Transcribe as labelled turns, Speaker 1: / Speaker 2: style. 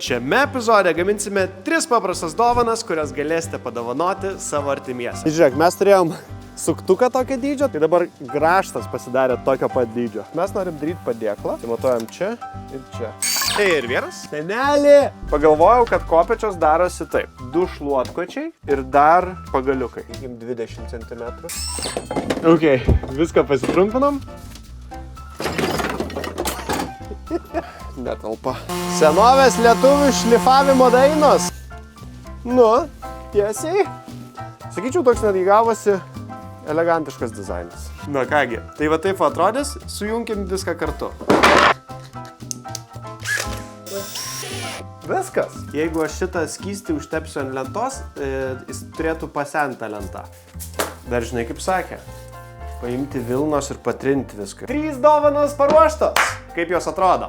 Speaker 1: Šiame epizode gaminsime 3 paprastas dovanas, kurias galėsite padovanoti savo artimiesiems.
Speaker 2: Žiūrėk, mes turėjom suktuką tokio dydžio, tai dabar grąžtas pasidarė tokio pat dydžio. Mes norim daryti padėklą, tai matuojam čia ir čia.
Speaker 1: Tai ir vienas.
Speaker 2: Senelį! Pagalvojau, kad kopėčios darosi taip. 2 šluotkočiai ir dar pagaliukai. 20 cm. Ok, viską pasitrumpinom. Netalpa. Senovės lietuvių šlifavimo dainos. Nu, tiesiai. Sakyčiau, toks netgi gavosi elegantiškas dizainas.
Speaker 1: Na kągi, tai va taip atrodys, sujunkim viską kartu.
Speaker 2: Viskas.
Speaker 1: Jeigu aš šitą skystį užtepsiu ant lentos, jis turėtų pasentą lentą. Dar žinai, kaip sakė, paimti vilnos ir patrinti viską.
Speaker 2: 3 dovanos paruoštos.
Speaker 1: Kaip jos atrodo?